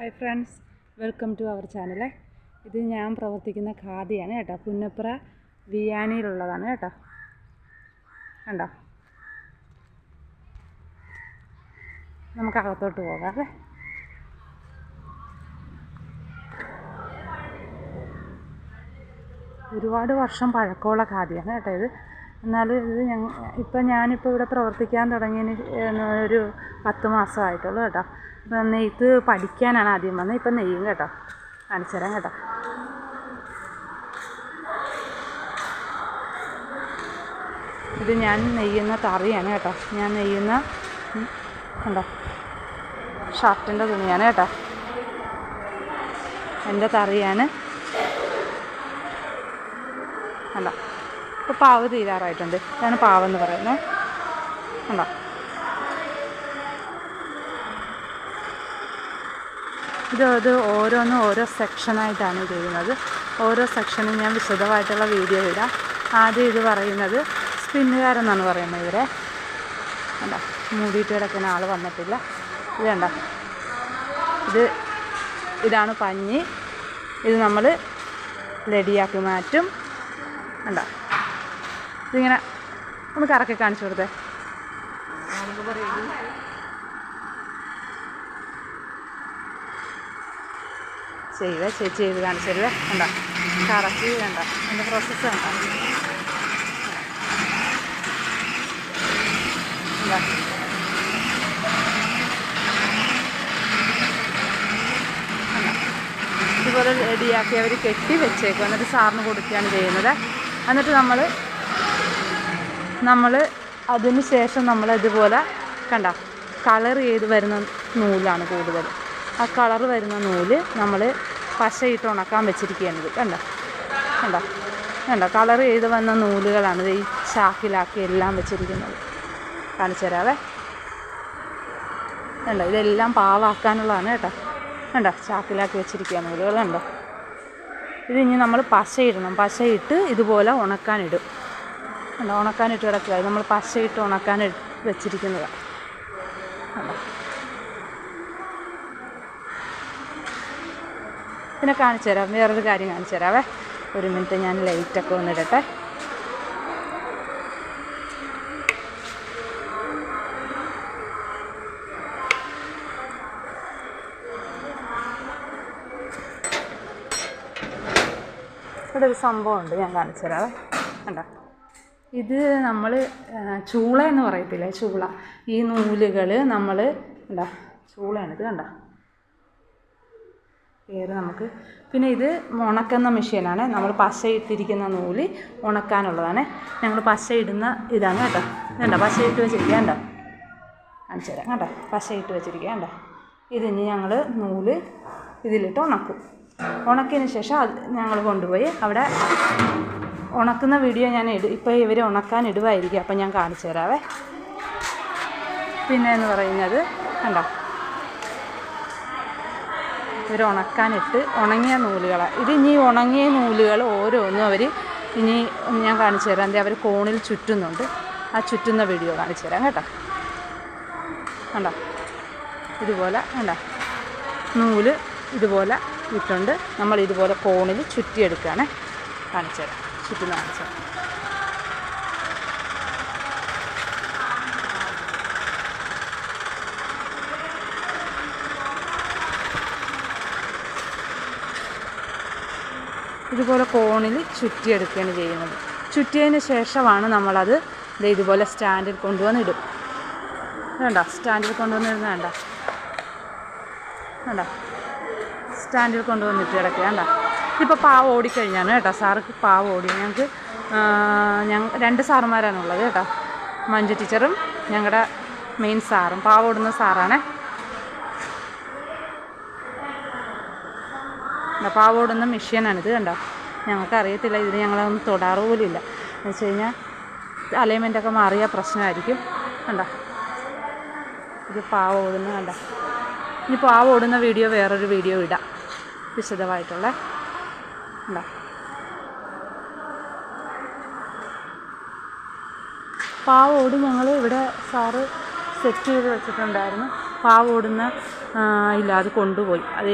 Hi friends, welcome to our channel. ഇത് ഞാൻ പ്രവർത്തിക്കുന്ന ഖാദിയാണ് കേട്ടോ. പുന്നപ്ര വിയാനിയിലുള്ളതാണ് കേട്ടോ. കണ്ടോ, നമുക്ക് അകത്തോട്ട് പോകാം. ഒരുപാട് വർഷം പഴക്കമുള്ള ഖാദിയാണ് കേട്ടോ ഇത്. എന്നാലും ഇത് ഞാനിപ്പോൾ ഇവിടെ പ്രവർത്തിക്കാൻ തുടങ്ങിയതിന് ഒരു 10 മാസമായിട്ടുള്ളൂ കേട്ടോ. ഇപ്പം നെയ്ത്ത് പഠിക്കാനാണ് ആദ്യം വന്നത്. ഇപ്പം നെയ്യും കേട്ടോ, കാണിച്ചു തരാം കേട്ടോ. ഇത് ഞാൻ നെയ്യുന്ന തറിയാണ് കേട്ടോ. ഞാൻ നെയ്യുന്ന കണ്ടോ ഷർട്ടിൻ്റെ തുണിയാണ് കേട്ടോ. എൻ്റെ തറിയാണ് കണ്ടോ. ഇപ്പോൾ പാവ് തീരാറായിട്ടുണ്ട്. ഇതാണ് പാവെന്ന് പറയുന്നത് കണ്ടോ. ഇത് ഓരോന്നും ഓരോ സെക്ഷനായിട്ടാണ് ചെയ്യുന്നത്. ഓരോ സെക്ഷനും ഞാൻ വിശദമായിട്ടുള്ള വീഡിയോ ഇടാം. ആദ്യം ഇത് പറയുന്നത് സ്പിന്നുകാരെന്നാണ് പറയുന്നത്. ഇവരെ കണ്ടോ, മൂടിയിട്ട് കിടക്കുന്ന ആൾ വന്നിട്ടില്ല. ഇത് കണ്ടോ, ഇതാണ് പഞ്ഞി. ഇത് നമ്മൾ റെഡിയാക്കി മാറ്റും കണ്ടോ. ഇതിങ്ങനെ ഒന്ന് കറക്കി കാണിച്ചു കൊടുത്തേ. ചേച്ചി ചെയ്ത് കാണിച്ചു തരുവേ. കണ്ടോ, കറക്കി കണ്ടോ, അതിൻ്റെ പ്രോസസ്സ് കണ്ടോ. ഇതുപോലെ റെഡിയാക്കി അവർ കെട്ടി വെച്ചേക്കും. എന്നിട്ട് സാറിന് കൊടുക്കുകയാണ് ചെയ്യുന്നത്. എന്നിട്ട് നമ്മൾ അതിന് ശേഷം നമ്മൾ ഇതുപോലെ കണ്ടോ കളർ ചെയ്ത് വരുന്ന നൂലാണ് കൂടുതൽ. ആ കളർ വരുന്ന നൂല് നമ്മൾ പശയിട്ട് ഉണക്കാൻ വെച്ചിരിക്കുകയാണിത്. കണ്ടോ കളർ ചെയ്ത് വന്ന നൂലുകളാണ് ഈ ചാക്കിലാക്കി എല്ലാം വെച്ചിരിക്കുന്നത്. കാണിച്ചു തരാവേ. കണ്ടോ, ഇതെല്ലാം പാവാക്കാനുള്ളതാണ് കേട്ടോ. കണ്ടോ, ചാക്കിലാക്കി വെച്ചിരിക്കുക നൂലുകൾ കണ്ടോ. ഇത് ഇനി നമ്മൾ പശയിട്ട് ഇതുപോലെ ഉണക്കാനിടും. കണ്ടോ, ഉണക്കാനിട്ട് കിടക്കുക. നമ്മൾ പശയിട്ട് ഉണക്കാൻ വെച്ചിരിക്കുന്നതാണ് കണ്ടോ. പിന്നെ കാണിച്ചു തരാം, വേറൊരു കാര്യം കാണിച്ചു തരാവേ. ഒരു മിനിറ്റ്, ഞാൻ ലൈറ്റൊക്കെ ഒന്നിടട്ടെ. ഇവിടെ ഒരു സംഭവമുണ്ട്, ഞാൻ കാണിച്ചു തരാവേ. കണ്ടോ, ഇത് നമ്മൾ ചൂള എന്ന് പറയത്തില്ലേ, ചൂള. ഈ നൂലുകൾ നമ്മൾ കണ്ടോ, ചൂളയാണിത് കണ്ടോ. പേര് നമുക്ക് പിന്നെ ഇത് ഉണക്കുന്ന മെഷീനാണ്. നമ്മൾ പശയിട്ടിരിക്കുന്ന നൂല് ഉണക്കാനുള്ളതാണ്. ഞങ്ങൾ പശയിടുന്ന ഇതാണ് കേട്ടോ. കണ്ടോ, പശയിട്ട് വെച്ചിരിക്കുക കണ്ടോ. കാണിച്ചു തരാം കണ്ടോ, പശയിട്ട് വെച്ചിരിക്കുക കണ്ടോ. ഇതിന് ഞങ്ങൾ നൂല് ഇതിലിട്ട് ഉണക്കും. ഉണക്കിയതിന് ശേഷം അത് ഞങ്ങൾ കൊണ്ടുപോയി അവിടെ ഉണക്കുന്ന വീഡിയോ ഞാൻ ഇപ്പോൾ ഇവർ ഉണക്കാൻ ഇടുമായിരിക്കും. അപ്പം ഞാൻ കാണിച്ചു തരാവേ. പിന്നെ എന്ന് പറയുന്നത് കണ്ടോ, ഇവർ ഉണക്കാനിട്ട് ഉണങ്ങിയ നൂലുകളാണ് ഇത്. ഇനി ഉണങ്ങിയ നൂലുകൾ ഓരോന്നും അവർ ഇനി ഞാൻ കാണിച്ചു തരാം. എന്താ, അവർ കോണിൽ ചുറ്റുന്നുണ്ട്. ആ ചുറ്റുന്ന വീഡിയോ കാണിച്ചു തരാം കേട്ടോ. കണ്ടോ, ഇതുപോലെ കണ്ടോ നൂല് ഇതുപോലെ ഇട്ടുണ്ട്. നമ്മൾ ഇതുപോലെ കോണിൽ ചുറ്റിയെടുക്കുകയാണ്. കാണിച്ചു തരാം, ചുറ്റുന്ന കാണിച്ചു തരാം. ഇതുപോലെ കോണിൽ ചുറ്റിയെടുക്കുകയാണ് ചെയ്യുന്നത്. ചുറ്റിയതിന് ശേഷമാണ് നമ്മളത് ഇതുപോലെ സ്റ്റാൻഡിൽ കൊണ്ടുവന്നിടും. വേണ്ട, സ്റ്റാൻഡിൽ കൊണ്ടുവന്നിടുന്ന വേണ്ട, സ്റ്റാൻഡിൽ കൊണ്ടുവന്നിട്ട് കിടക്കുക വേണ്ട. ഇതിപ്പോൾ പാവ ഓടിക്കഴിഞ്ഞാണ് കേട്ടോ. സാർക്ക് പാവ ഓടി. ഞങ്ങൾക്ക് 2 സാറുമാരാണുള്ളത് കേട്ടോ. മഞ്ജു ടീച്ചറും ഞങ്ങളുടെ മെയിൻ സാറും. പാവ ഓടുന്ന സാറാണേ. പാവ ഓടുന്ന മെഷീനാണിത് കണ്ടോ. ഞങ്ങൾക്ക് അറിയത്തില്ല, ഇതിന് ഞങ്ങളൊന്നും തൊടാറ് പോലും ഇല്ല. എന്ന് വെച്ച് കഴിഞ്ഞാൽ അലൈൻമെൻറ്റൊക്കെ മാറിയ പ്രശ്നമായിരിക്കും. കണ്ടോ, ഇത് പാവ ഓടുന്ന കണ്ടോ. ഇനി പാവ ഓടുന്ന വീഡിയോ വേറൊരു വീഡിയോ ഇടാം വിശദമായിട്ടുള്ള കണ്ടോ. പാവ ഓടി ഞങ്ങൾ ഇവിടെ സാറ് സെറ്റ് ചെയ്ത് വെച്ചിട്ടുണ്ടായിരുന്നു. പാവ ഓടുന്ന ഇല്ല, അത് കൊണ്ടുപോയി. അത്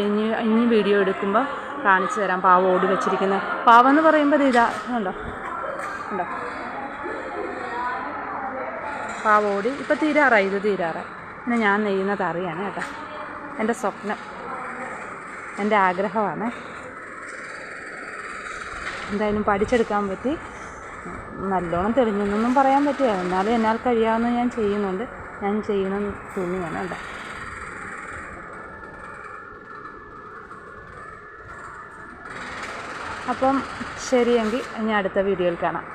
ഇനി വീഡിയോ എടുക്കുമ്പോൾ കാണിച്ചു തരാം പാവ ഓടി വെച്ചിരിക്കുന്നത്. പാവെന്ന് പറയുമ്പോൾ ഇതാ ഉണ്ടോ ഉണ്ടോ, പാവ ഓടി ഇപ്പോൾ തീരാറായി, ഇത് തീരാറായി. പിന്നെ ഞാൻ നെയ്യുന്നത് അറിയാണ് കേട്ടോ. എൻ്റെ സ്വപ്നം, എൻ്റെ ആഗ്രഹമാണ്. എന്തായാലും പഠിച്ചെടുക്കാൻ പറ്റി. നല്ലോണം തെളിഞ്ഞെന്നൊന്നും പറയാൻ പറ്റില്ല, എന്നാലും എന്നാൽ കഴിയാവുന്ന ഞാൻ ചെയ്യുന്നുണ്ട്. ഞാൻ ചെയ്യുന്ന തുണിയാണ് കേട്ടോ. അപ്പം ശരിയെങ്കിൽ ഇനി അടുത്ത വീഡിയോയിൽ കാണാം.